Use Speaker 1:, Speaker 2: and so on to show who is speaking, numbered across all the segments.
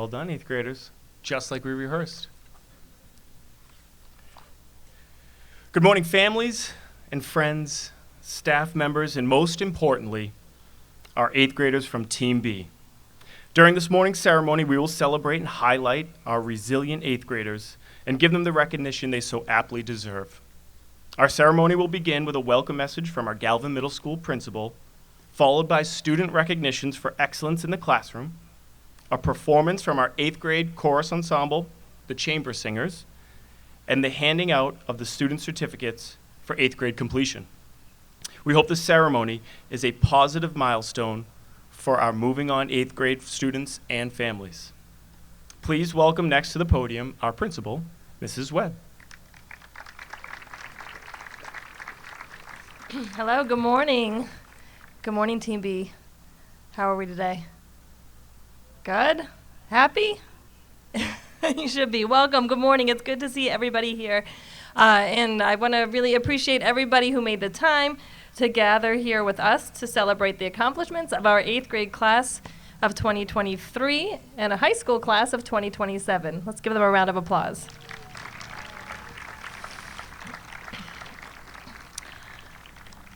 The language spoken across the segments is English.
Speaker 1: Well done, 8th graders. Just like we rehearsed. Good morning, families and friends, staff members, and most importantly, our 8th graders from Team B. During this morning's ceremony, we will celebrate and highlight our resilient 8th graders and give them the recognition they so aptly deserve. Our ceremony will begin with a welcome message from our Galvin Middle School principal, followed by student recognitions for excellence in the classroom, a performance from our 8th grade chorus ensemble, the Chamber Singers, and the handing out of the student certificates for 8th grade completion. We hope the ceremony is a positive milestone for our moving on 8th grade students and families. Please welcome next to the podium our principal, Mrs. Webb.
Speaker 2: Hello, good morning. Good morning, Team B. How are we today? Good? Happy? You should be. Welcome. Good morning. It's good to see everybody here. And I want to really appreciate everybody who made the time to gather here with us to celebrate the accomplishments of our 8th grade class of 2023 and a high school class of 2027. Let's give them a round of applause.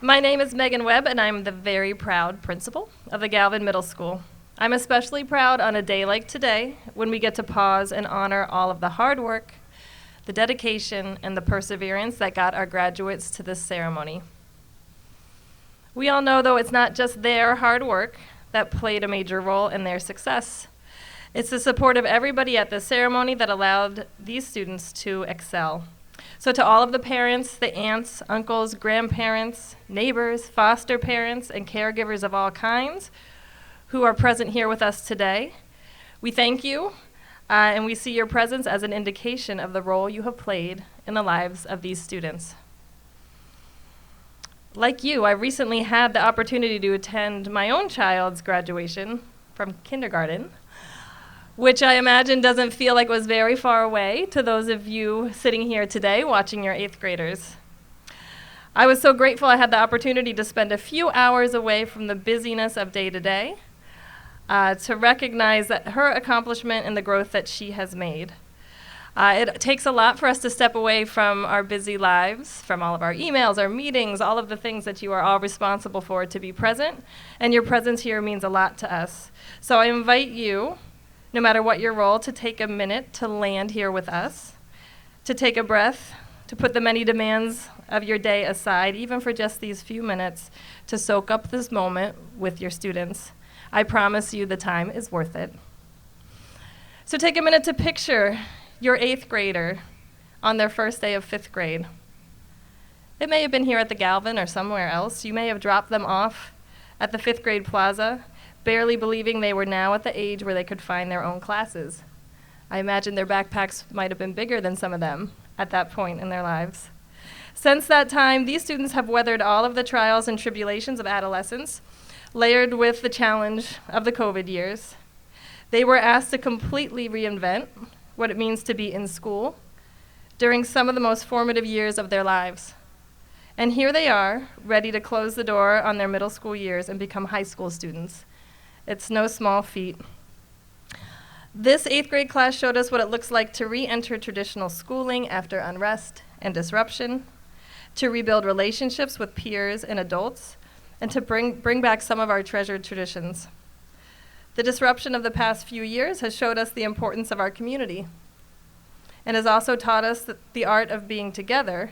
Speaker 2: My name is Megan Webb, and I'm the very proud principal of the Galvin Middle School. I'm especially proud on a day like today when we get to pause and honor all of the hard work, the dedication, and the perseverance that got our graduates to this ceremony. We all know, though, it's not just their hard work that played a major role in their success. It's the support of everybody at this ceremony that allowed these students to excel. So to all of the parents, the aunts, uncles, grandparents, neighbors, foster parents, and caregivers of all kinds who are present here with us today, we thank you, and we see your presence as an indication of the role you have played in the lives of these students. Like you, I recently had the opportunity to attend my own child's graduation from kindergarten, which I imagine doesn't feel like it was very far away to those of you sitting here today watching your 8th graders. I was so grateful I had the opportunity to spend a few hours away from the busyness of day-to-day to recognize that her accomplishment and the growth that she has made. It takes a lot for us to step away from our busy lives, from all of our emails, our meetings, all of the things that you are all responsible for to be present, and your presence here means a lot to us. So I invite you, no matter what your role, to take a minute to land here with us, to take a breath, to put the many demands of your day aside, even for just these few minutes, to soak up this moment with your students. I promise you the time is worth it. So take a minute to picture your 8th grader on their first day of 5th grade. It may have been here at the Galvin or somewhere else. You may have dropped them off at the 5th grade plaza, barely believing they were now at the age where they could find their own classes. I imagine their backpacks might have been bigger than some of them at that point in their lives. Since that time, these students have weathered all of the trials and tribulations of adolescence, layered with the challenge of the COVID years. They were asked to completely reinvent what it means to be in school during some of the most formative years of their lives. And here they are, ready to close the door on their middle school years and become high school students. It's no small feat. This 8th grade class showed us what it looks like to re-enter traditional schooling after unrest and disruption, to rebuild relationships with peers and adults, and to bring back some of our treasured traditions. The disruption of the past few years has showed us the importance of our community and has also taught us the art of being together,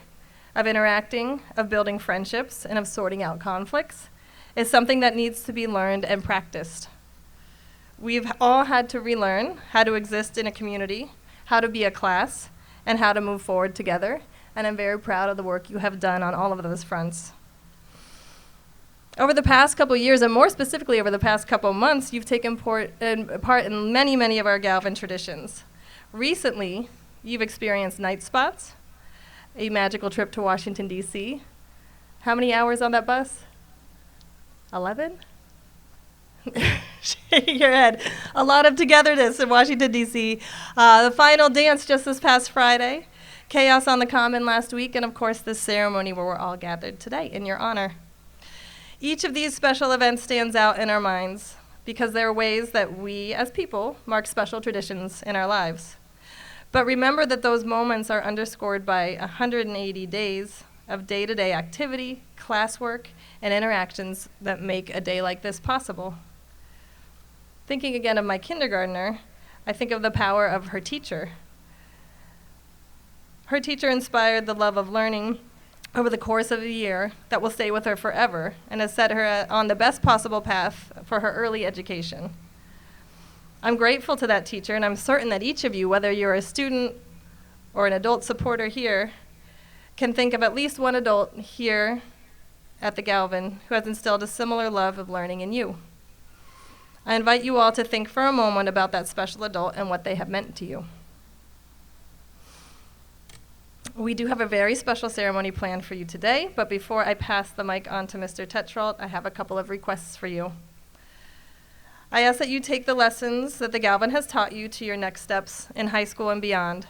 Speaker 2: of interacting, of building friendships, and of sorting out conflicts is something that needs to be learned and practiced. We've all had to relearn how to exist in a community, how to be a class, and how to move forward together, and I'm very proud of the work you have done on all of those fronts. Over the past couple years, and more specifically over the past couple months, you've taken part in many, many of our Galvin traditions. Recently, you've experienced night spots, a magical trip to Washington, D.C. How many hours on that bus? 11? Shaking your head. A lot of togetherness in Washington, D.C. The final dance just this past Friday, chaos on the Common last week, and of course this ceremony where we're all gathered today in your honor. Each of these special events stands out in our minds because there are ways that we as people mark special traditions in our lives. But remember that those moments are underscored by 180 days of day-to-day activity, classwork, and interactions that make a day like this possible. Thinking again of my kindergartner, I think of the power of her teacher. Her teacher inspired the love of learning over the course of a year that will stay with her forever and has set her on the best possible path for her early education. I'm grateful to that teacher, and I'm certain that each of you, whether you're a student or an adult supporter here, can think of at least one adult here at the Galvin who has instilled a similar love of learning in you. I invite you all to think for a moment about that special adult and what they have meant to you. We do have a very special ceremony planned for you today, but before I pass the mic on to Mr. Tetrault, I have a couple of requests for you. I ask that you take the lessons that the Galvin has taught you to your next steps in high school and beyond.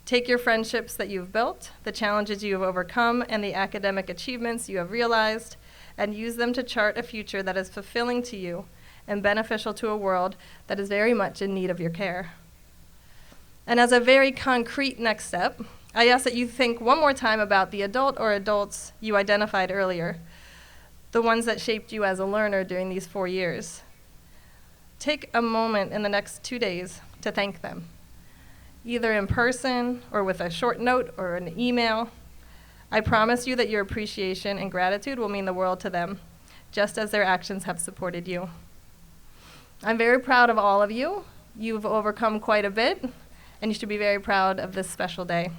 Speaker 2: Take your friendships that you've built, the challenges you have overcome, and the academic achievements you have realized, and use them to chart a future that is fulfilling to you and beneficial to a world that is very much in need of your care. And as a very concrete next step, I ask that you think one more time about the adult or adults you identified earlier, the ones that shaped you as a learner during these 4 years. Take a moment in the next 2 days to thank them, either in person or with a short note or an email. I promise you that your appreciation and gratitude will mean the world to them, just as their actions have supported you. I'm very proud of all of you. You've overcome quite a bit, and you should be very proud of this special day.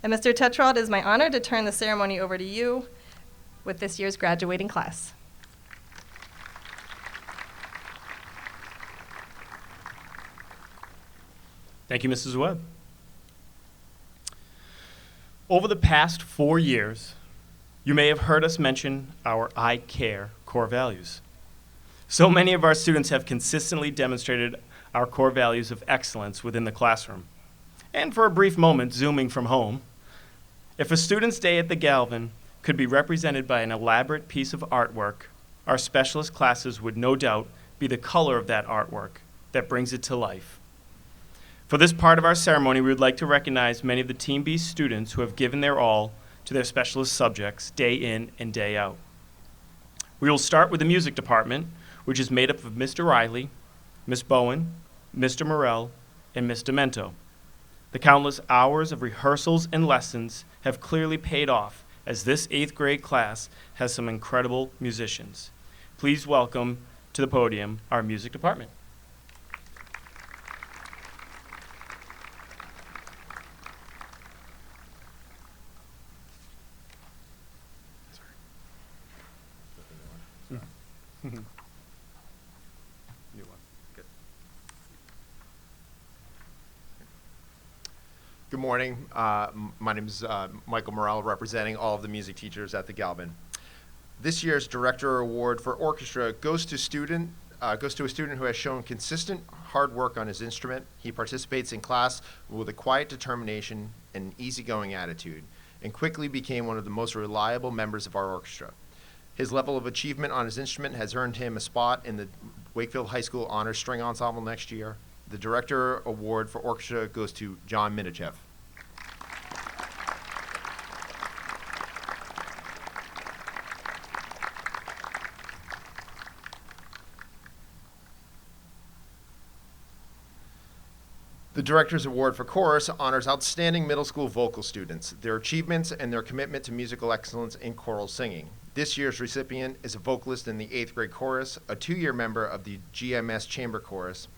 Speaker 2: And Mr. Tetrault, it is my honor to turn the ceremony over to you with this year's graduating class.
Speaker 1: Thank you, Mrs. Webb. Over the past 4 years, you may have heard us mention our I Care core values. So many of our students have consistently demonstrated our core values of excellence within the classroom. And for a brief moment, zooming from home, if a student's day at the Galvin could be represented by an elaborate piece of artwork, our specialist classes would no doubt be the color of that artwork that brings it to life. For this part of our ceremony, we would like to recognize many of the Team B students who have given their all to their specialist subjects day in and day out. We will start with the music department, which is made up of Mr. Riley, Miss Bowen, Mr. Morell, and Miss Demento. The countless hours of rehearsals and lessons have clearly paid off, as this 8th grade class has some incredible musicians. Please welcome to the podium our music department. New one. Good.
Speaker 3: Good morning. My name is Michael Morell, representing all of the music teachers at the Galvin. This year's Director Award for Orchestra goes to a student who has shown consistent hard work on his instrument. He participates in class with a quiet determination and easygoing attitude, and quickly became one of the most reliable members of our orchestra. His level of achievement on his instrument has earned him a spot in the Wakefield High School Honors String Ensemble next year. The Director Award for Orchestra goes to John Minichev. The Director's Award for Chorus honors outstanding middle school vocal students, their achievements, and their commitment to musical excellence in choral singing. This year's recipient is a vocalist in the 8th grade chorus, a 2-year member of the GMS Chamber Chorus,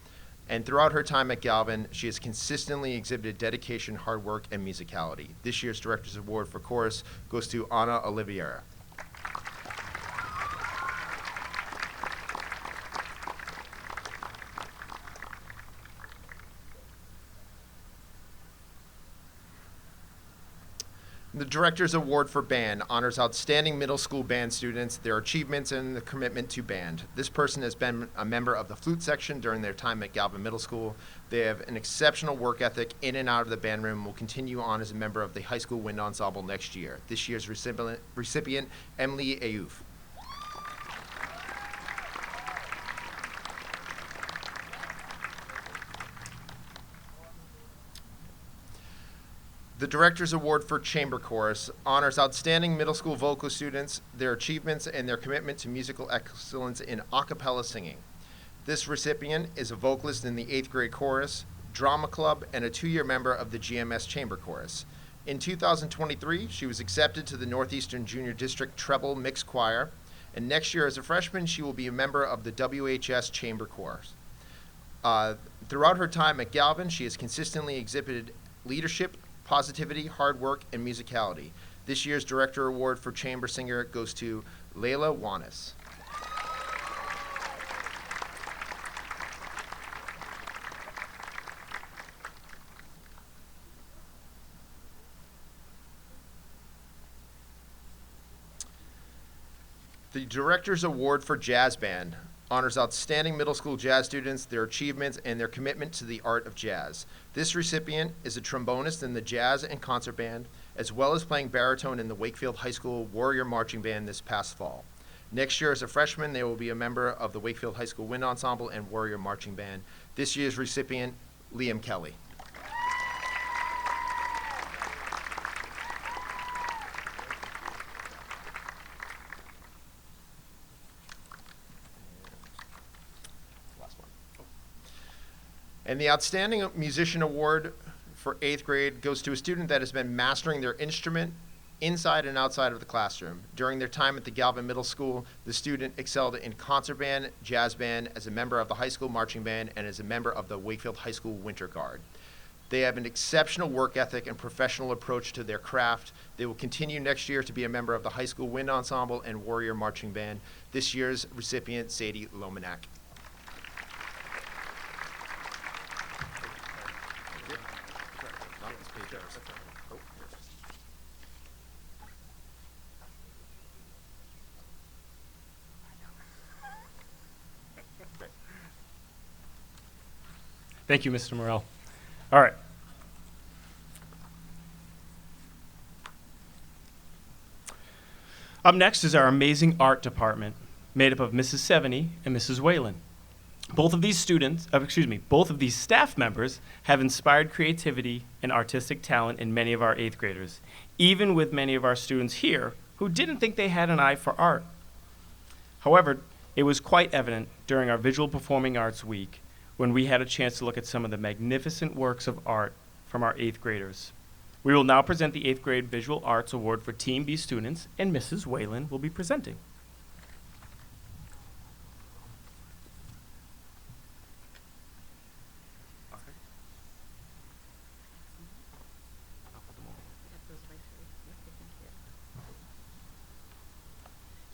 Speaker 3: and throughout her time at Galvin, she has consistently exhibited dedication, hard work, and musicality. This year's Director's Award for Chorus goes to Ana Oliveira. The Director's Award for Band honors outstanding middle school band students, their achievements, and the commitment to band. This person has been a member of the flute section during their time at Galvin Middle School. They have an exceptional work ethic in and out of the band room and will continue on as a member of the high school wind ensemble next year. This year's recipient Emily Ayouf. The Director's Award for Chamber Chorus honors outstanding middle school vocal students, their achievements, and their commitment to musical excellence in a cappella singing. This recipient is a vocalist in the 8th grade chorus, drama club, and a 2-year member of the GMS Chamber Chorus. In 2023, she was accepted to the Northeastern Junior District Treble Mixed Choir, and next year as a freshman, she will be a member of the WHS Chamber Chorus. Throughout her time at Galvin, she has consistently exhibited leadership, positivity, hard work, and musicality. This year's Director Award for Chamber Singer goes to Layla Wanis. The Director's Award for Jazz Band honors outstanding middle school jazz students, their achievements, and their commitment to the art of jazz. This recipient is a trombonist in the jazz and concert band, as well as playing baritone in the Wakefield High School Warrior Marching Band this past fall. Next year as a freshman, they will be a member of the Wakefield High School Wind Ensemble and Warrior Marching Band. This year's recipient, Liam Kelly. And the Outstanding Musician Award for 8th grade goes to a student that has been mastering their instrument inside and outside of the classroom. During their time at the Galvin Middle School, the student excelled in concert band, jazz band, as a member of the high school marching band, and as a member of the Wakefield High School Winter Guard. They have an exceptional work ethic and professional approach to their craft. They will continue next year to be a member of the high school wind ensemble and Warrior Marching Band. This year's recipient, Sadie Lomanak.
Speaker 1: Thank you, Mr. Morrell. All right. Up next is our amazing art department, made up of Mrs. Seveny and Mrs. Whalen. Both of these staff members have inspired creativity and artistic talent in many of our 8th graders, even with many of our students here who didn't think they had an eye for art. However, it was quite evident during our Visual Performing Arts Week when we had a chance to look at some of the magnificent works of art from our 8th graders. We will now present the 8th grade Visual Arts Award for Team B students, and Mrs. Whalen will be presenting.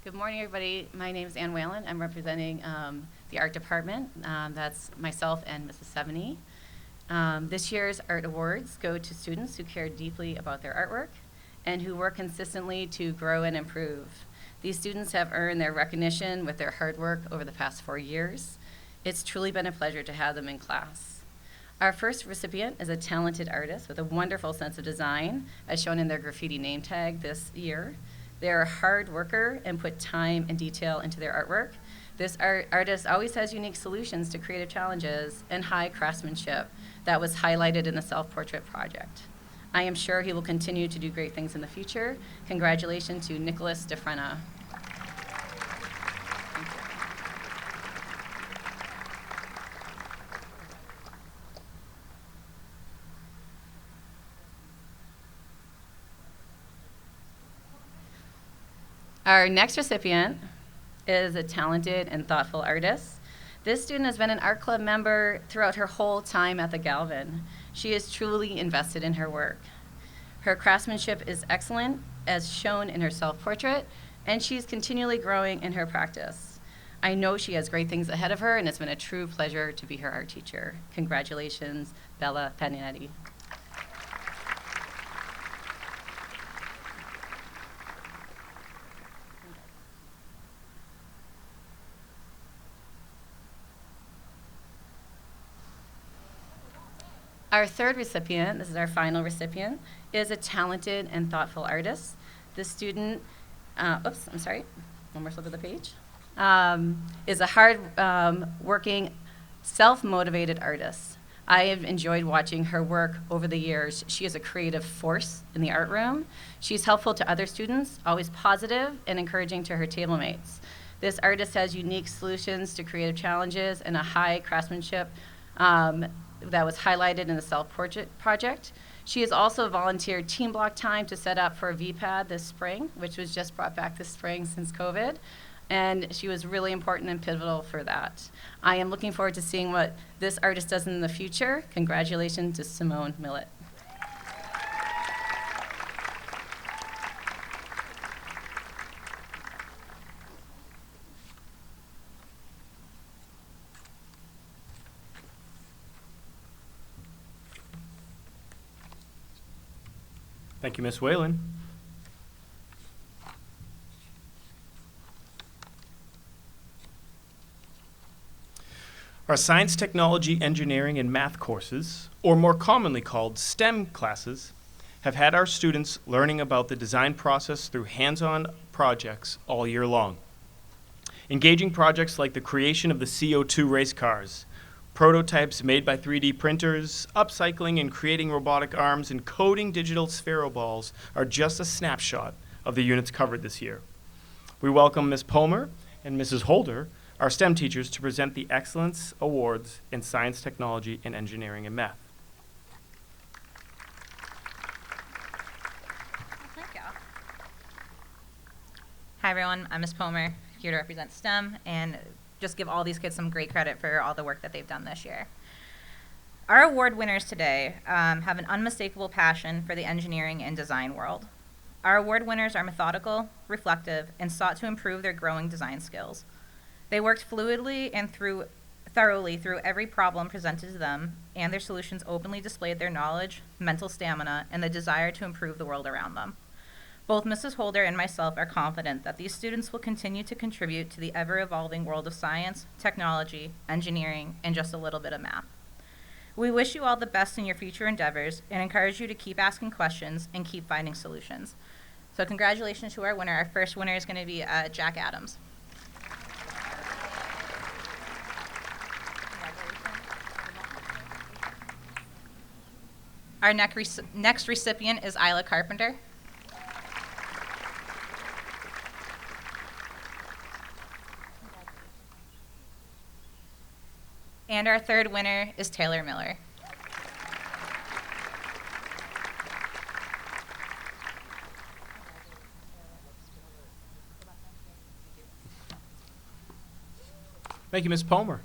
Speaker 4: Good morning, everybody. My name is Ann Whalen. I'm representing the art department. That's myself and Mrs. Seveny. This year's art awards go to students who care deeply about their artwork and who work consistently to grow and improve. These students have earned their recognition with their hard work over the past 4 years. It's truly been a pleasure to have them in class. Our first recipient is a talented artist with a wonderful sense of design, as shown in their graffiti name tag this year. They're a hard worker and put time and detail into their artwork. This artist always has unique solutions to creative challenges and high craftsmanship that was highlighted in the self-portrait project. I am sure he will continue to do great things in the future. Congratulations to Nicholas DeFrena. Our next recipient is a talented and thoughtful artist. This student has been an art club member throughout her whole time at the Galvin. She is truly invested in her work. Her craftsmanship is excellent, as shown in her self-portrait, and she's continually growing in her practice. I know she has great things ahead of her, and it's been a true pleasure to be her art teacher. Congratulations, Bella Panetti. Our third recipient, this is our final recipient, is a talented and thoughtful artist. This student, one more flip of the page, is a hard working, self-motivated artist. I have enjoyed watching her work over the years. She is a creative force in the art room. She's helpful to other students, always positive and encouraging to her table mates. This artist has unique solutions to creative challenges and a high craftsmanship that was highlighted in the self-portrait project. She has also volunteered team block time to set up for a VPAD this spring, which was just brought back this spring since COVID. And she was really important and pivotal for that. I am looking forward to seeing what this artist does in the future. Congratulations to Simone Millett.
Speaker 1: Thank you, Ms. Whalen. Our science, technology, engineering, and math courses, or more commonly called STEM classes, have had our students learning about the design process through hands-on projects all year long. Engaging projects like the creation of the CO2 race cars, prototypes made by 3D printers, upcycling and creating robotic arms, and coding digital sphero balls are just a snapshot of the units covered this year. We welcome Ms. Palmer and Mrs. Holder, our STEM teachers, to present the Excellence Awards in Science, Technology, and Engineering and Math.
Speaker 5: Thank you. Hi everyone, I'm Ms. Palmer, here to represent STEM and just give all these kids some great credit for all the work that they've done this year. Our award winners today have an unmistakable passion for the engineering and design world. Our award winners are methodical, reflective, and sought to improve their growing design skills. They worked fluidly and thoroughly through every problem presented to them, and their solutions openly displayed their knowledge, mental stamina, and the desire to improve the world around them. Both Mrs. Holder and myself are confident that these students will continue to contribute to the ever-evolving world of science, technology, engineering, and just a little bit of math. We wish you all the best in your future endeavors and encourage you to keep asking questions and keep finding solutions. So congratulations to our winner. Our first winner is going to be Jack Adams. Our next recipient is Isla Carpenter. And our third winner is Taylor Miller.
Speaker 1: Thank you, Ms. Palmer.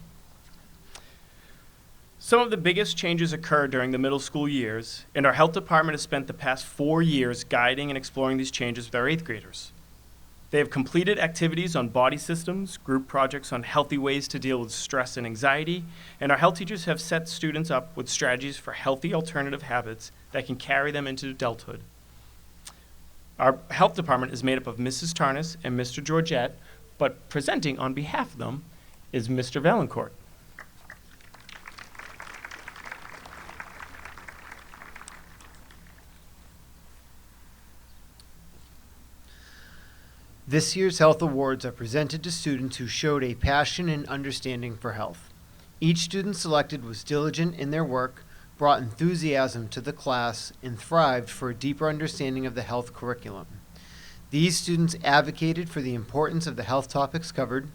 Speaker 1: Some of the biggest changes occurred during the middle school years, and our health department has spent the past 4 years guiding and exploring these changes with our 8th graders. They have completed activities on body systems, group projects on healthy ways to deal with stress and anxiety, and our health teachers have set students up with strategies for healthy alternative habits that can carry them into adulthood. Our health department is made up of Mrs. Tarnas and Mr. Georgette, but presenting on behalf of them is Mr. Valancourt.
Speaker 6: This year's health awards are presented to students who showed a passion and understanding for health. Each student selected was diligent in their work, brought enthusiasm to the class, and thrived for a deeper understanding of the health curriculum. These students advocated for the importance of the health topics covered,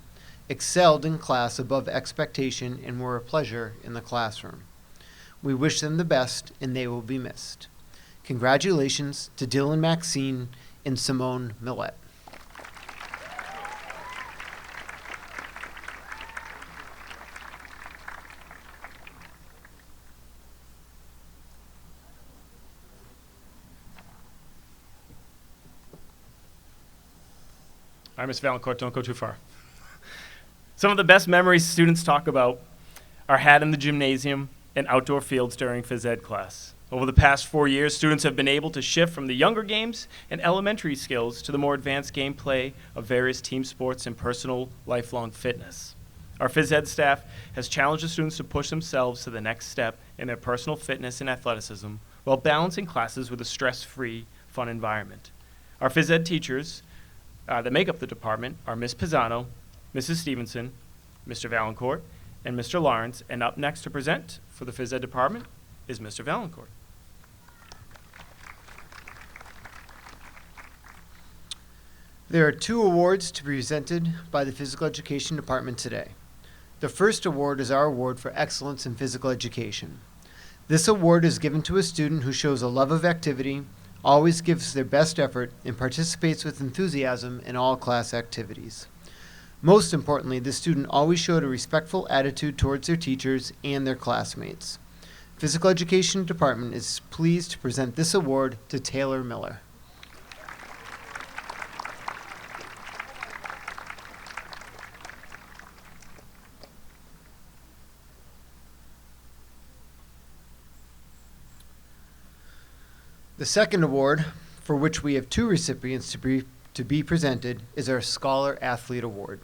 Speaker 6: excelled in class above expectation, and were a pleasure in the classroom. We wish them the best, and they will be missed. Congratulations to Dylan Maxine and Simone Millett.
Speaker 1: All right, Ms. Valancourt, don't go too far. Some of the best memories students talk about are had in the gymnasium and outdoor fields during phys ed class. Over the past 4 years, students have been able to shift from the younger games and elementary skills to the more advanced gameplay of various team sports and personal lifelong fitness. Our phys ed staff has challenged the students to push themselves to the next step in their personal fitness and athleticism while balancing classes with a stress-free, fun environment. Our phys ed teachers that make up the department are Ms. Pisano, Mrs. Stevenson, Mr. Valancourt, and Mr. Lawrence. And up next to present for the Phys Ed department is Mr. Valancourt.
Speaker 6: There are 2 awards to be presented by the Physical Education Department today. The first award is our award for excellence in physical education. This award is given to a student who shows a love of activity, always gives their best effort, and participates with enthusiasm in all class activities. Most importantly, the student always showed a respectful attitude towards their teachers and their classmates. Physical Education Department is pleased to present this award to Taylor Miller. The second award, for which we have 2 recipients to be presented, is our Scholar Athlete Award.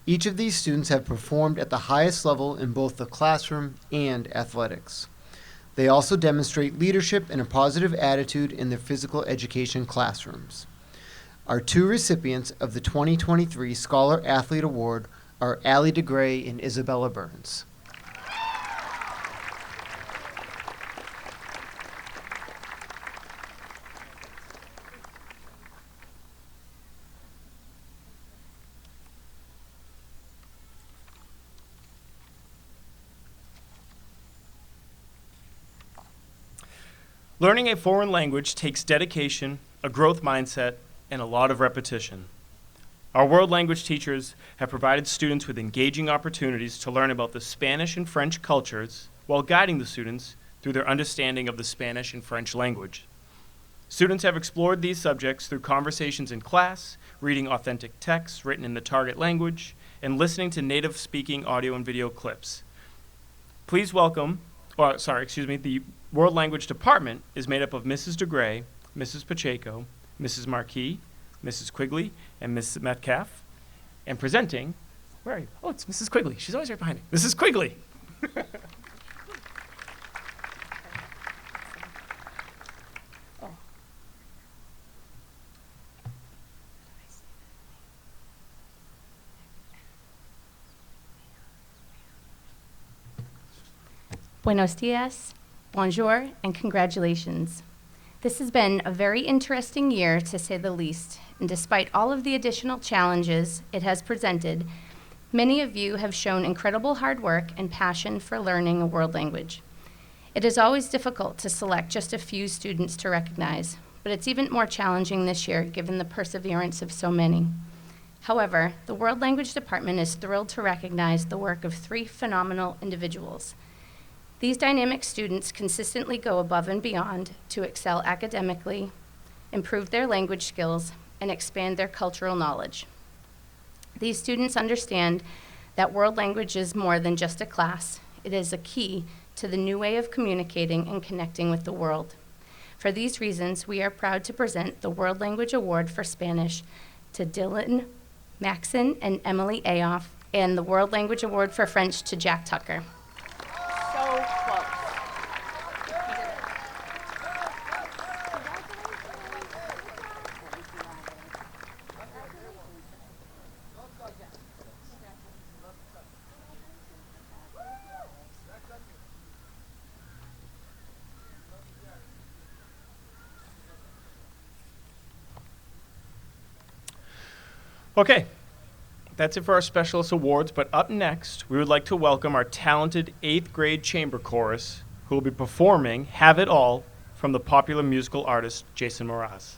Speaker 6: Each of these students have performed at the highest level in both the classroom and athletics. They also demonstrate leadership and a positive attitude in their physical education classrooms. Our 2 recipients of the 2023 Scholar Athlete Award are Allie DeGray and Isabella Burns.
Speaker 1: Learning a foreign language takes dedication, a growth mindset, and a lot of repetition. Our world language teachers have provided students with engaging opportunities to learn about the Spanish and French cultures while guiding the students through their understanding of the Spanish and French language. Students have explored these subjects through conversations in class, reading authentic texts written in the target language, and listening to native speaking audio and video clips. Please welcome, the World Language Department is made up of Mrs. DeGray, Mrs. Pacheco, Mrs. Marquis, Mrs. Quigley, and Mrs. Metcalf. And presenting, where are you? Oh, it's Mrs. Quigley. She's always right behind me. Mrs. Quigley.
Speaker 7: Buenos dias, bonjour, and congratulations. This has been a very interesting year, to say the least, and despite all of the additional challenges it has presented, many of you have shown incredible hard work and passion for learning a world language. It is always difficult to select just a few students to recognize, but it's even more challenging this year given the perseverance of so many. However, the World Language Department is thrilled to recognize the work of 3 phenomenal individuals. These dynamic students consistently go above and beyond to excel academically, improve their language skills, and expand their cultural knowledge. These students understand that world language is more than just a class. It is a key to the new way of communicating and connecting with the world. For these reasons, we are proud to present the World Language Award for Spanish to Dylan Maxon and Emily Aoff, and the World Language Award for French to Jack Tucker. So close.
Speaker 1: Okay, that's it for our specialist awards, but up next, we would like to welcome our talented 8th grade chamber chorus, who will be performing Have It All from the popular musical artist Jason Mraz.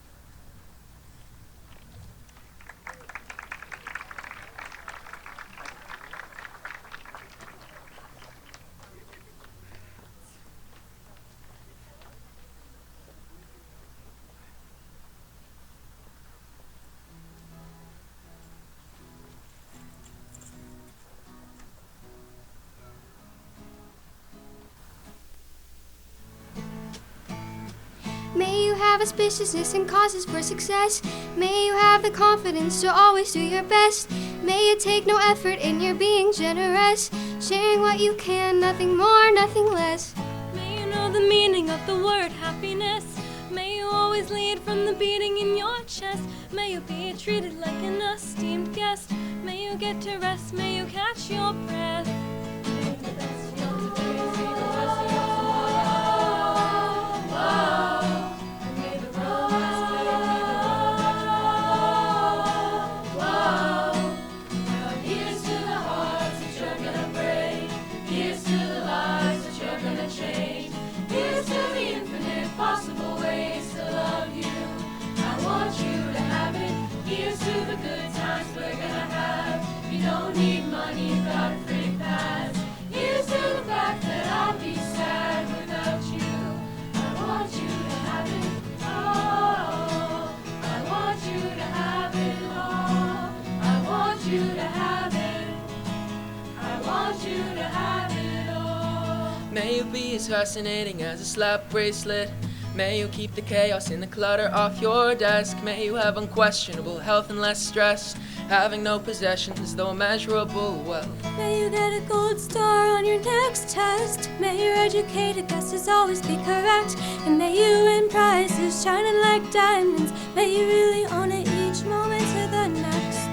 Speaker 8: May you have auspiciousness and causes for success. May you have the confidence to always do your best. May it take no effort in your being generous, sharing what you can, nothing more, nothing less.
Speaker 9: May you know the meaning of the word happiness. May you always lead from the beating in your chest. May you be treated like an esteemed guest. May you get to rest, may you catch your breath.
Speaker 10: May you be as fascinating as a slap bracelet. May you keep the chaos and the clutter off your desk. May you have unquestionable health and less stress, having no possessions though immeasurable wealth.
Speaker 9: May you get a gold star on your next test. May your educated guesses always be correct. And may you win prizes shining like diamonds. May you really own it each moment to the next.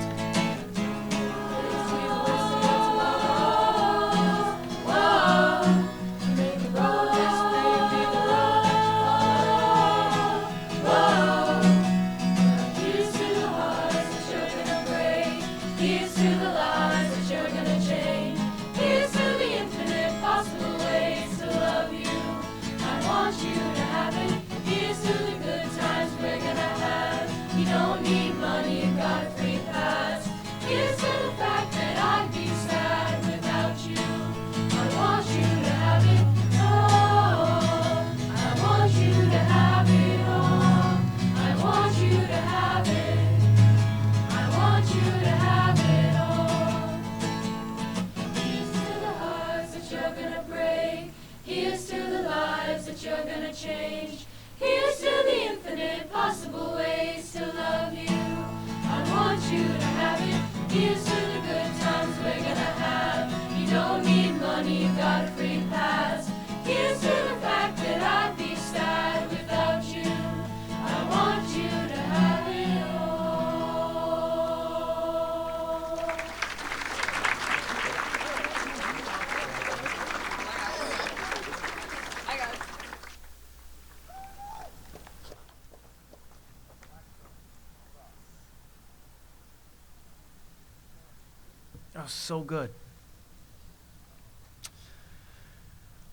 Speaker 1: Oh, so good.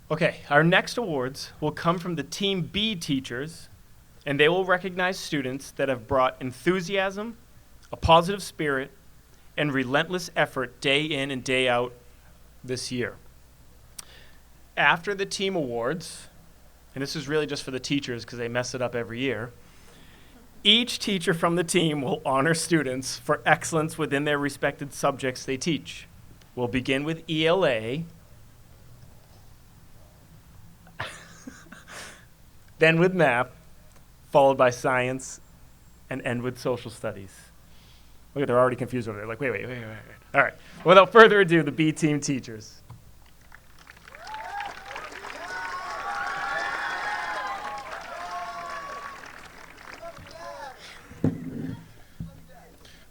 Speaker 1: Okay, our next awards will come from the Team B teachers, and they will recognize students that have brought enthusiasm, a positive spirit, and relentless effort day in and day out this year. After the team awards, and this is really just for the teachers because they mess it up every year, each teacher from the team will honor students for excellence within their respected subjects they teach. We'll begin with ELA, then with math, followed by science, and end with social studies. Look, they're already confused over there. Like, wait. All right. Without further ado, the B team teachers.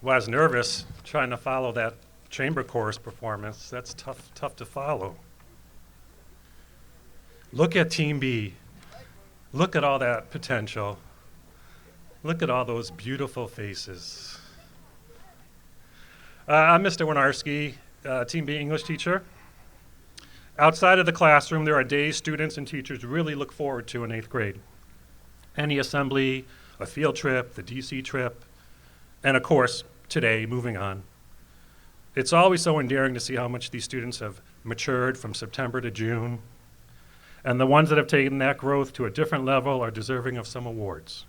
Speaker 11: Well, I was nervous trying to follow that chamber chorus performance. That's tough to follow. Look at Team B. Look at all that potential. Look at all those beautiful faces. I'm Mr. Winarski, Team B English teacher. Outside of the classroom, there are days students and teachers really look forward to in 8th grade. Any assembly, a field trip, the DC trip, and of course, today, moving on. It's always so endearing to see how much these students have matured from September to June, and the ones that have taken that growth to a different level are deserving of some awards.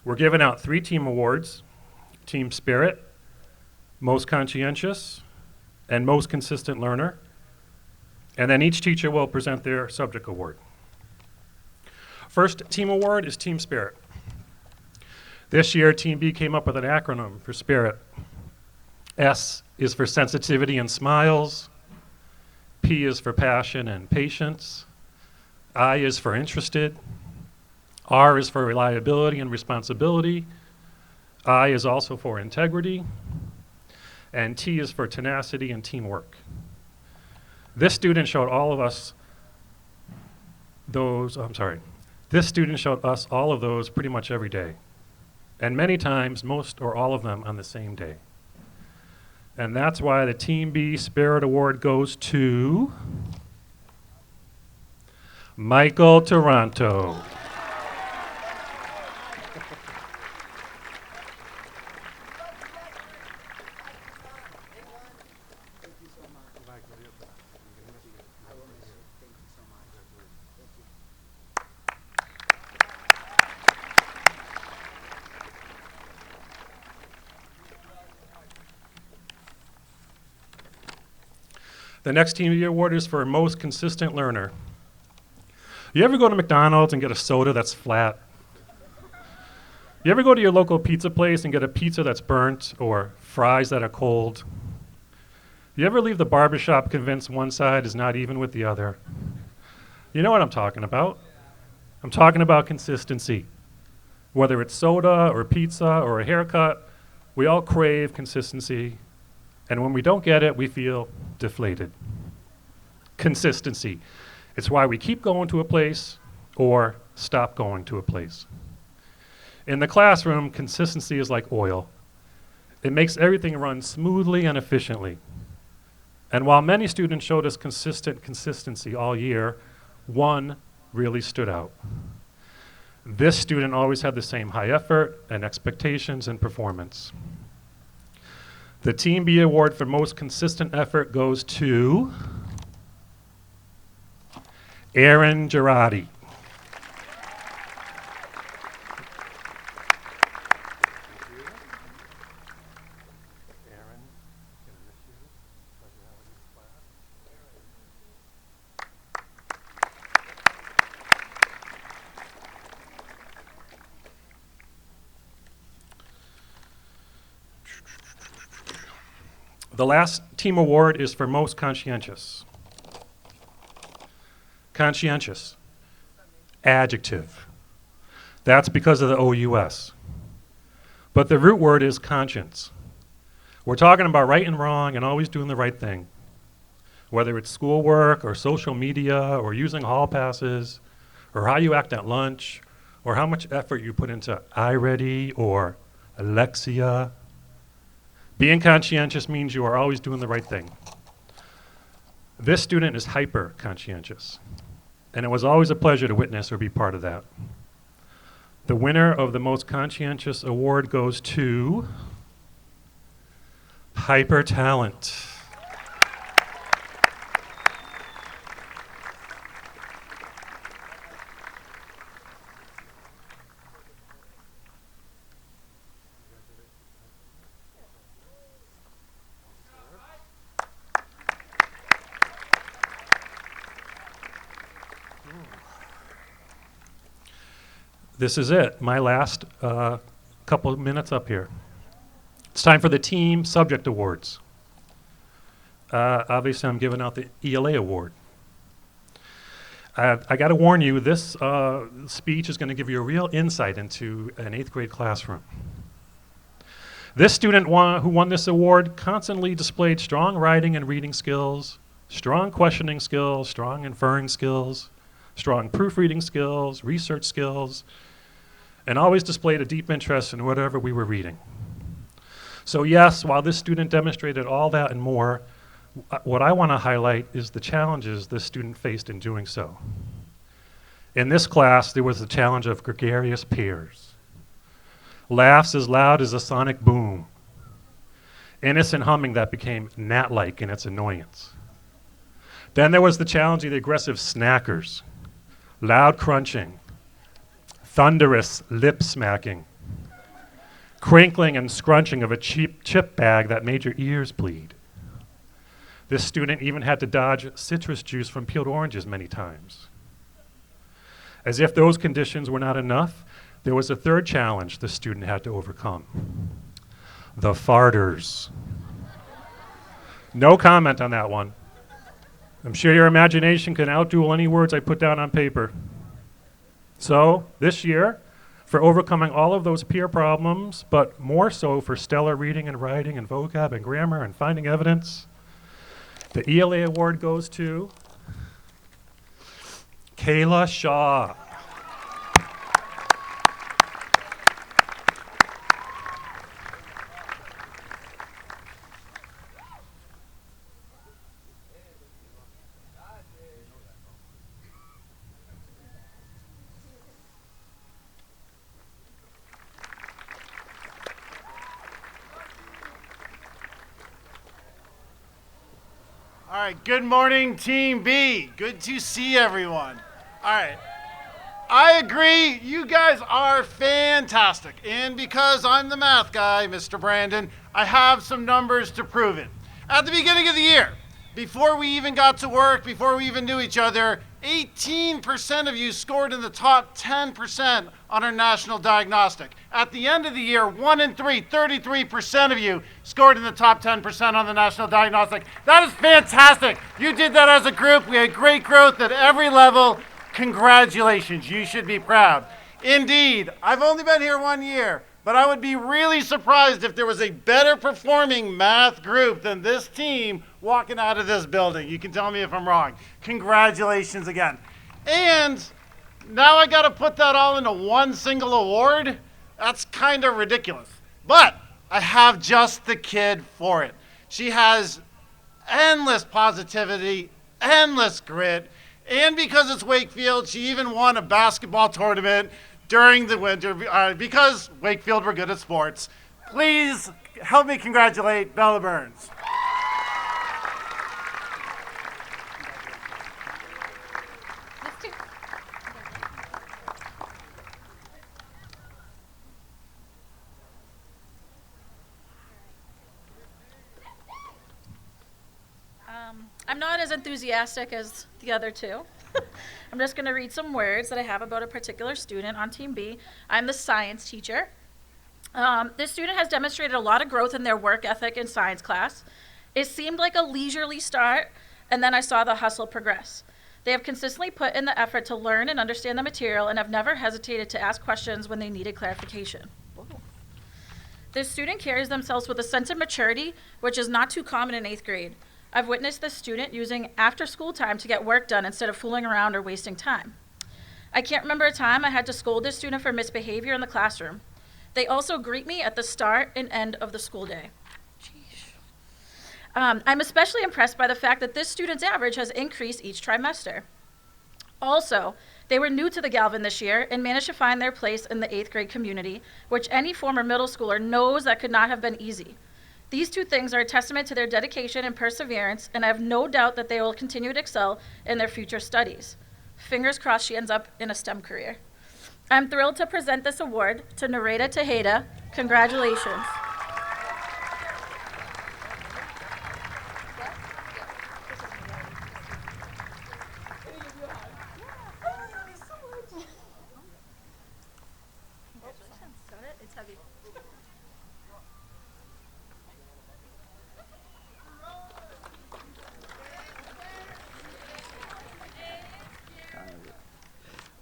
Speaker 11: We're giving out 3 team awards: Team Spirit, Most Conscientious, and Most Consistent Learner, and then each teacher will present their subject award. First team award is Team Spirit. This year, Team B came up with an acronym for Spirit. S is for sensitivity and smiles. P is for passion and patience. I is for interested. R is for reliability and responsibility. I is also for integrity. And T is for tenacity and teamwork. This student showed all of us those, this student showed us all of those pretty much every day. And many times, most or all of them on the same day. And that's why the Team B Spirit Award goes to Michael Toronto. The next Team B award is for most consistent learner. You ever go to McDonald's and get a soda that's flat? You ever go to your local pizza place and get a pizza that's burnt or fries that are cold? You ever leave the barbershop convinced one side is not even with the other? You know what I'm talking about. I'm talking about consistency. Whether it's soda or pizza or a haircut, we all crave consistency. And when we don't get it, we feel deflated. Consistency. It's why we keep going to a place or stop going to a place. In the classroom, consistency is like oil. It makes everything run smoothly and efficiently. And while many students showed us consistent consistency all year, one really stood out. This student always had the same high effort and expectations and performance. The Team B award for most consistent effort goes to Aaron Girardi. The last team award is for most conscientious. Conscientious. Adjective. That's because of the OUS. But the root word is conscience. We're talking about right and wrong and always doing the right thing. Whether it's schoolwork or social media or using hall passes or how you act at lunch or how much effort you put into iReady or Alexia. Being conscientious means you are always doing the right thing. This student is hyper conscientious, and it was always a pleasure to witness or be part of that. The winner of the most conscientious award goes to Hyper Talent. This is it, my last couple of minutes up here. It's time for the team subject awards. Obviously, I'm giving out the ELA award. I got to warn you, this speech is going to give you a real insight into an 8th grade classroom. This student who won this award constantly displayed strong writing and reading skills, strong questioning skills, strong inferring skills, strong proofreading skills, research skills, and always displayed a deep interest in whatever we were reading. So yes, while this student demonstrated all that and more, what I want to highlight is the challenges this student faced in doing so. In this class, there was the challenge of gregarious peers, laughs as loud as a sonic boom, innocent humming that became gnat-like in its annoyance. Then there was the challenge of the aggressive snackers, loud crunching, thunderous lip smacking, crinkling and scrunching of a cheap chip bag that made your ears bleed. This student even had to dodge citrus juice from peeled oranges many times. As if those conditions were not enough, there was a third challenge the student had to overcome. The farters. No comment on that one. I'm sure your imagination can outduel any words I put down on paper. So, this year, for overcoming all of those peer problems, but more so for stellar reading and writing and vocab and grammar and finding evidence, The ELA award goes to Kayla Shaw.
Speaker 12: All right, good morning, Team B. Good to see everyone. All right, I agree, you guys are fantastic. And because I'm the math guy, Mr. Brandon, I have some numbers to prove it. At the beginning of the year, before we even got to work, before we even knew each other, 18% of you scored in the top 10% on our national diagnostic. At the end of the year, 1 in 3, 33% of you scored in the top 10% on the national diagnostic. That is fantastic. You did that as a group. We had great growth at every level. Congratulations. You should be proud. Indeed, I've only been here 1 year, but I would be really surprised if there was a better performing math group than this team walking out of this building. You can tell me if I'm wrong. Congratulations again. And now I got to put that all into one single award? That's kind of ridiculous. But I have just the kid for it. She has endless positivity, endless grit, and because it's Wakefield, she even won a basketball tournament during the winter because Wakefield were good at sports. Please help me congratulate Bella Burns.
Speaker 13: I'm not as enthusiastic as the other two. I'm just going to read some words that I have about a particular student on Team B. I'm the science teacher. This student has demonstrated a lot of growth in their work ethic in science class. It seemed like a leisurely start, and then I saw the hustle progress. They have consistently put in the effort to learn and understand the material and have never hesitated to ask questions when they needed clarification. Whoa. This student carries themselves with a sense of maturity, which is not too common in 8th grade. I've witnessed this student using after-school time to get work done instead of fooling around or wasting time. I can't remember a time I had to scold this student for misbehavior in the classroom. They also greet me at the start and end of the school day. I'm especially impressed by the fact that this student's average has increased each trimester. Also, they were new to the Galvin this year and managed to find their place in the 8th grade community, which any former middle schooler knows that could not have been easy. These two things are a testament to their dedication and perseverance, and I have no doubt that they will continue to excel in their future studies. Fingers crossed she ends up in a STEM career. I'm thrilled to present this award to Nareda Tejeda. Congratulations. It's heavy.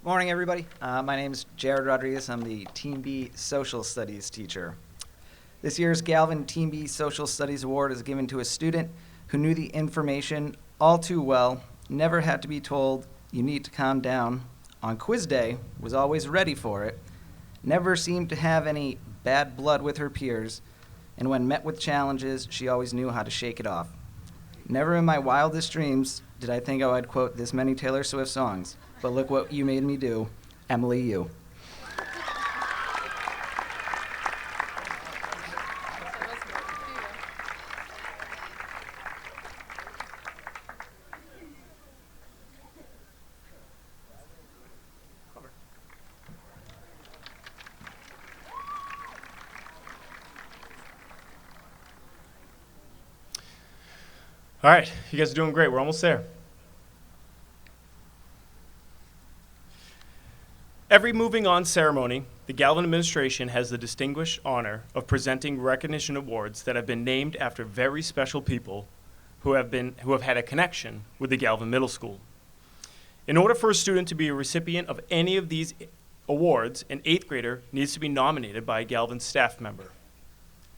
Speaker 14: Morning, everybody. My name is Jared Rodriguez. I'm the Team B Social Studies teacher. This year's Galvin Team B Social Studies Award is given to a student who knew the information all too well, never had to be told, you need to calm down, on quiz day was always ready for it, never seemed to have any bad blood with her peers, and when met with challenges, she always knew how to shake it off. Never in my wildest dreams did I think I would quote this many Taylor Swift songs, but look what you made me do, Emily, you.
Speaker 1: All right, you guys are doing great. We're almost there. Every moving on ceremony, the Galvin administration has the distinguished honor of presenting recognition awards that have been named after very special people who have had a connection with the Galvin Middle School. In order for a student to be a recipient of any of these awards, an 8th grader needs to be nominated by a Galvin staff member.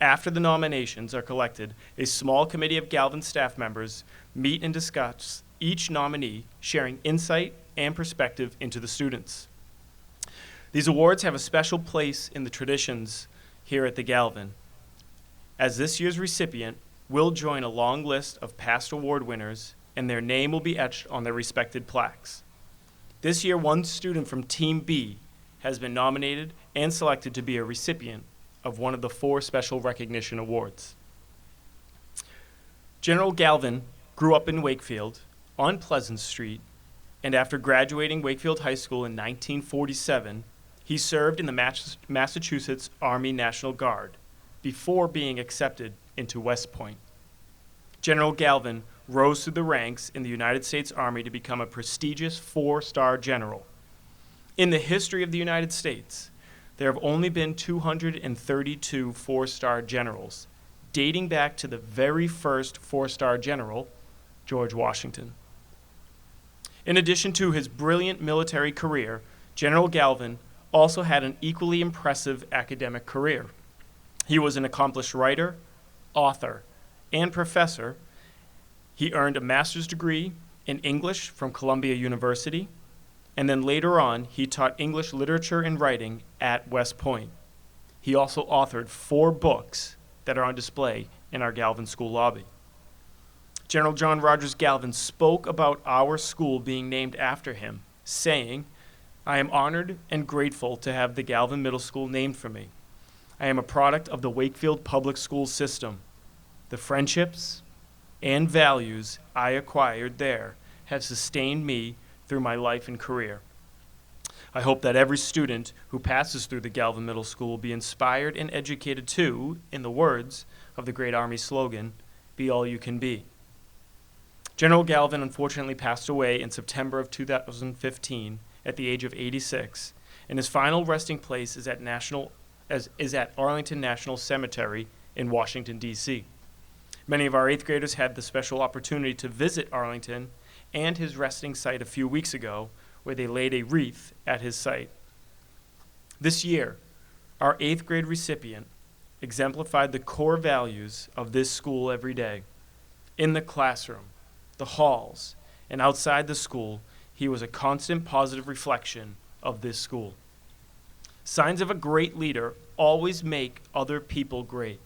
Speaker 1: After the nominations are collected, a small committee of Galvin staff members meet and discuss each nominee, sharing insight and perspective into the students. These awards have a special place in the traditions here at the Galvin, as this year's recipient will join a long list of past award winners, and their name will be etched on their respected plaques. This year, one student from Team B has been nominated and selected to be a recipient of one of the 4 special recognition awards. General Galvin grew up in Wakefield on Pleasant Street, and after graduating Wakefield High School in 1947, he served in the Massachusetts Army National Guard before being accepted into West Point. General Galvin rose through the ranks in the United States Army to become a prestigious 4-star general. In the history of the United States, there have only been 232 4-star generals, dating back to the very first 4-star general, George Washington. In addition to his brilliant military career, General Galvin also had an equally impressive academic career. He was an accomplished writer, author, and professor. He earned a master's degree in English from Columbia University, and then later on, he taught English literature and writing at West Point. He also authored 4 books that are on display in our Galvin School lobby. General John Rogers Galvin spoke about our school being named after him, saying, "I am honored and grateful to have the Galvin Middle School named for me. I am a product of the Wakefield public school system. The friendships and values I acquired there have sustained me through my life and career. I hope that every student who passes through the Galvin Middle School will be inspired and educated to, in the words of the great Army slogan, be all you can be." General Galvin unfortunately passed away in September of 2015 at the age of 86, and his final resting place is at Arlington National Cemetery in Washington, D.C. Many of our 8th graders had the special opportunity to visit Arlington and his resting site a few weeks ago, where they laid a wreath at his site. This year, our 8th grade recipient exemplified the core values of this school every day. In the classroom, the halls, and outside the school, he was a constant positive reflection of this school. Signs of a great leader always make other people great,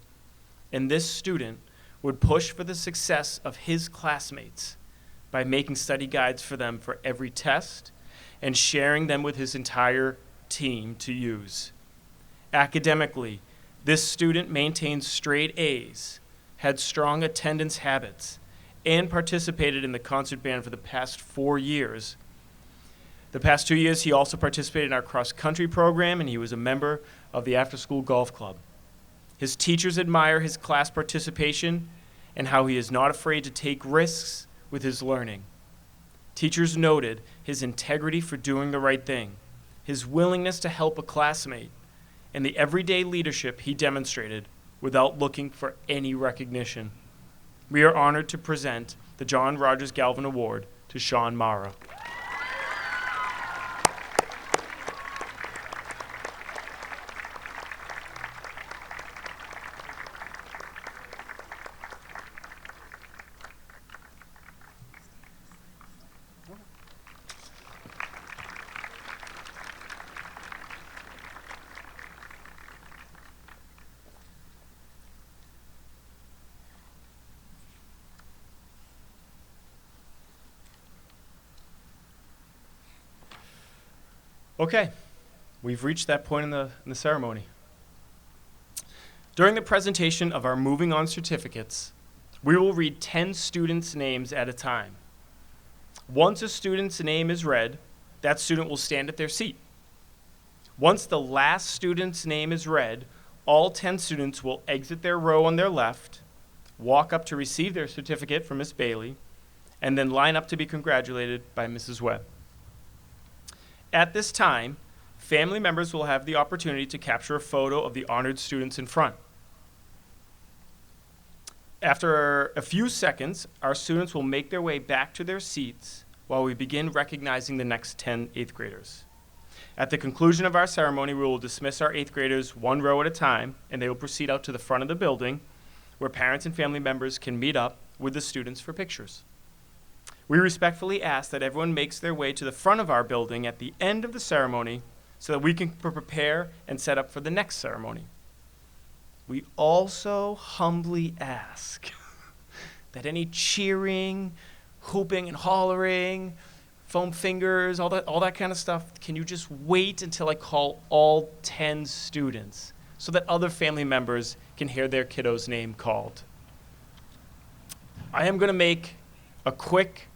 Speaker 1: and this student would push for the success of his classmates by making study guides for them for every test and sharing them with his entire team to use. Academically, this student maintained straight A's, had strong attendance habits, and participated in the concert band for the past 4 years. The past 2 years, he also participated in our cross-country program, and he was a member of the after-school golf club. His teachers admire his class participation and how he is not afraid to take risks with his learning. Teachers noted his integrity for doing the right thing, his willingness to help a classmate, and the everyday leadership he demonstrated without looking for any recognition. We are honored to present the John Rogers Galvin Award to Sean Mara. Okay, we've reached that point in the ceremony. During the presentation of our moving on certificates, we will read 10 students' names at a time. Once a student's name is read, that student will stand at their seat. Once the last student's name is read, all 10 students will exit their row on their left, walk up to receive their certificate from Miss Bailey, and then line up to be congratulated by Mrs. Webb. At this time, family members will have the opportunity to capture a photo of the honored students in front. After a few seconds, our students will make their way back to their seats while we begin recognizing the next 10 8th graders. At the conclusion of our ceremony, we will dismiss our 8th graders one row at a time, and they will proceed out to the front of the building where parents and family members can meet up with the students for pictures. We respectfully ask that everyone makes their way to the front of our building at the end of the ceremony so that we can prepare and set up for the next ceremony. We also humbly ask that any cheering, hooping and hollering, foam fingers, all that kind of stuff, can you just wait until I call all 10 students so that other family members can hear their kiddo's name called? I am going to make a quick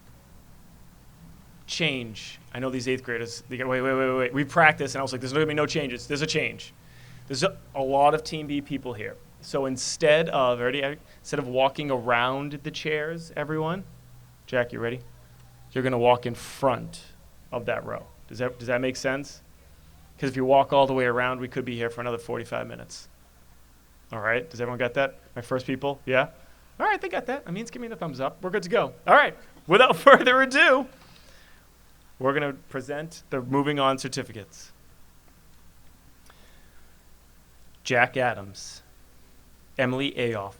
Speaker 1: change. I know these 8th graders, they go, wait. We practiced, and I was like, there's going to be no changes. There's a change. There's a lot of Team B people here. So instead of walking around the chairs, everyone, Jack, you ready? You're going to walk in front of that row. Does that make sense? Because if you walk all the way around, we could be here for another 45 minutes. All right? Does everyone get that? My first people? Yeah? All right, they got that. That means give me the thumbs up. We're good to go. All right. Without further ado, we're going to present the moving on certificates. Jack Adams, Emily Ayoff,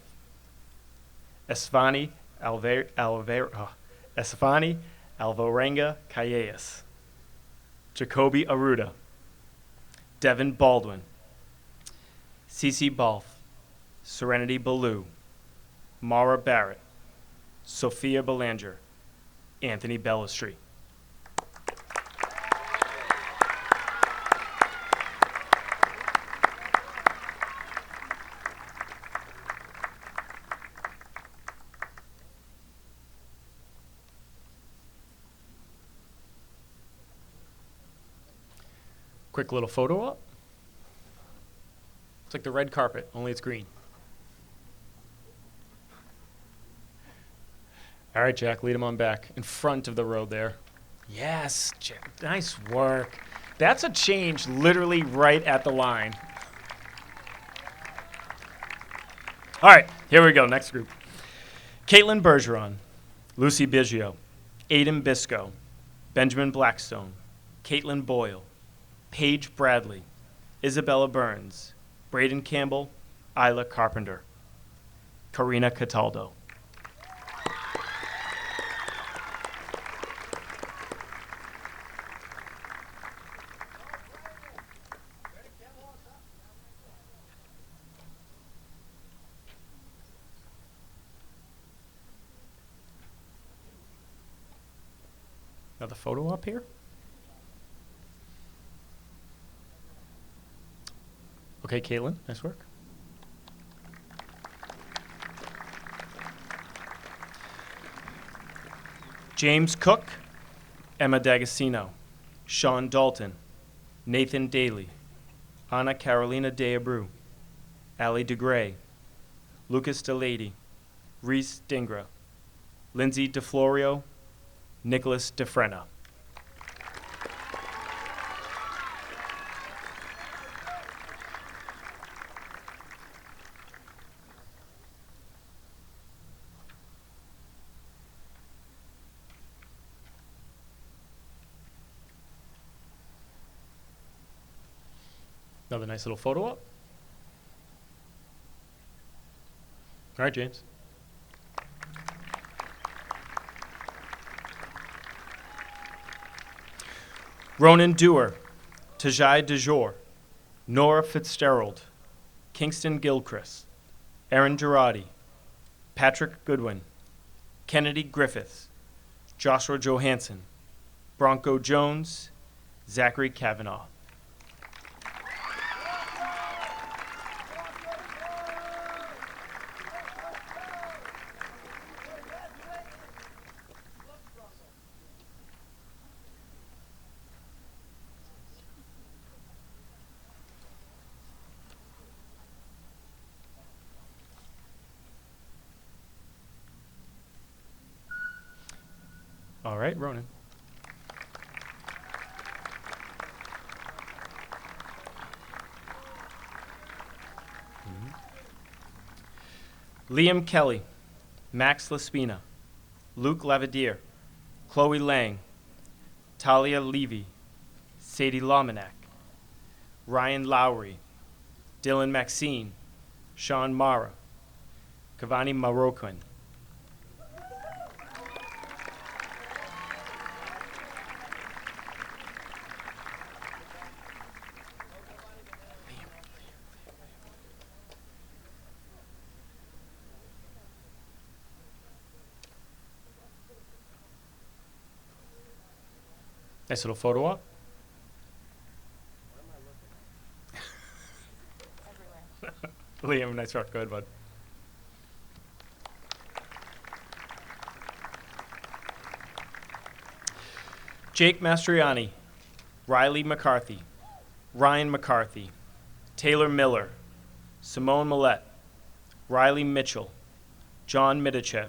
Speaker 1: Esfani Alvarenga Calles, Jacoby Aruda, Devin Baldwin, Cece Balf, Serenity Ballou, Mara Barrett, Sophia Belanger, Anthony Bellistri. Quick little photo op. It's like the red carpet, only it's green. All right, Jack, lead him on back in front of the road there. Yes, Jack, nice work. That's a change literally right at the line. All right, here we go, next group. Caitlin Bergeron, Lucy Biggio, Aiden Bisco, Benjamin Blackstone, Caitlin Boyle, Paige Bradley, Isabella Burns, Braden Campbell, Isla Carpenter, Karina Cataldo. Another photo up here. Okay, Caitlin, nice work. James Cook, Emma D'Agostino, Sean Dalton, Nathan Daly, Anna Carolina De Abreu, Allie DeGray, Lucas DeLady, Reese Dingra, Lindsay DeFlorio, Nicholas DeFrena. Another nice little photo op. All right, James. Ronan Dewar, Tajai DeJour, Nora Fitzgerald, Kingston Gilchrist, Aaron Girardi, Patrick Goodwin, Kennedy Griffiths, Joshua Johansson, Bronco Jones, Zachary Kavanaugh. All right, Ronan. Liam Kelly, Max Laspina, Luke Lavadier, Chloe Lang, Talia Levy, Sadie Lominack, Ryan Lowry, Dylan Maxine, Sean Mara, Kavani Maroquin. Nice little photo op. Liam, nice work. Go ahead, bud. Jake Mastriani, Riley McCarthy, Ryan McCarthy, Taylor Miller, Simone Millette, Riley Mitchell, John Midichev,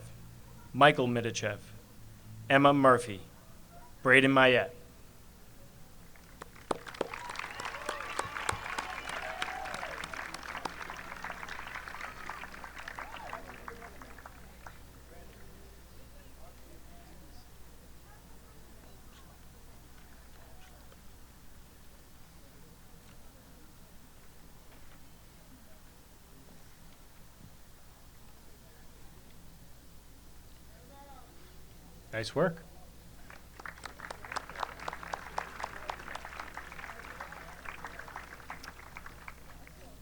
Speaker 1: Michael Midichev, Emma Murphy, Braden Mayette. Nice work.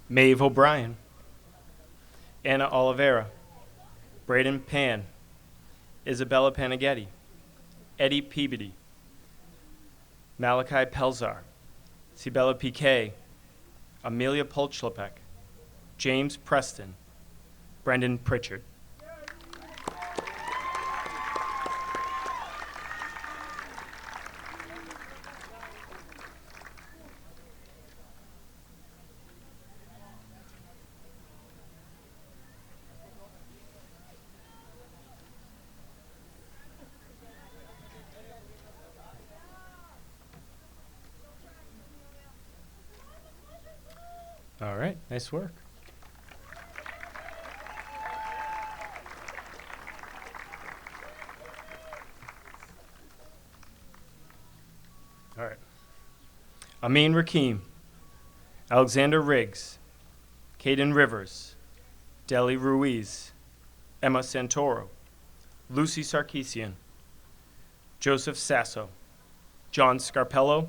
Speaker 1: Maeve O'Brien, Anna Oliveira, Braden Pan, Isabella Panaghetti, Eddie Peabody, Malachi Pelzar, Sibella Piquet, Amelia Polchlapek, James Preston, Brendan Pritchard. All right, nice work. All right. Amin Rakim, Alexander Riggs, Caden Rivers, Deli Ruiz, Emma Santoro, Lucy Sarkeesian, Joseph Sasso, John Scarpello,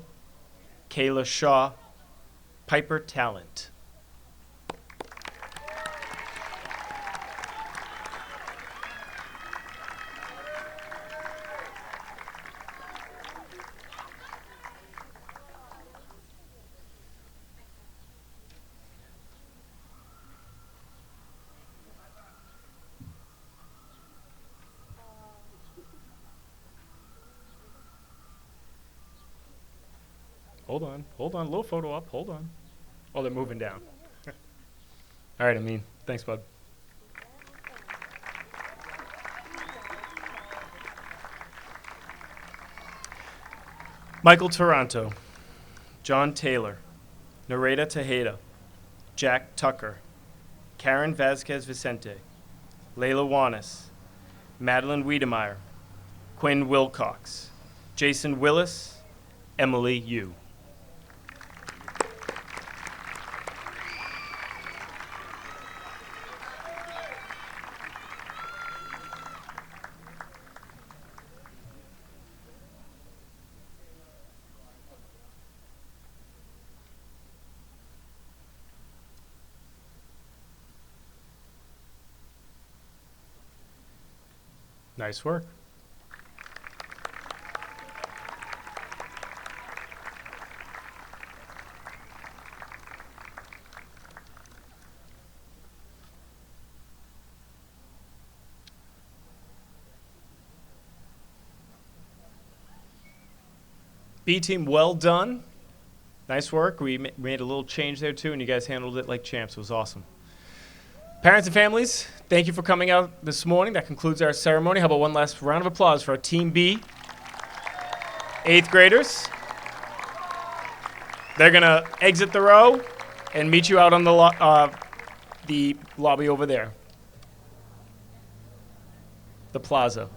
Speaker 1: Kayla Shaw, Piper Talent. Hold on, little photo up, hold on. Oh, they're moving down. All right, Amin, thanks, bud. Michael Taranto, John Taylor, Nareda Tejeda, Jack Tucker, Karen Vasquez Vicente, Layla Wanis, Madeline Wiedemeyer, Quinn Wilcox, Jason Willis, Emily Yu. Nice work. B team, well done. Nice work. We made a little change there too, and you guys handled it like champs. It was awesome. Parents and families, thank you for coming out this morning. That concludes our ceremony. How about one last round of applause for our Team B 8th graders. They're going to exit the row and meet you out on the lobby over there, the plaza.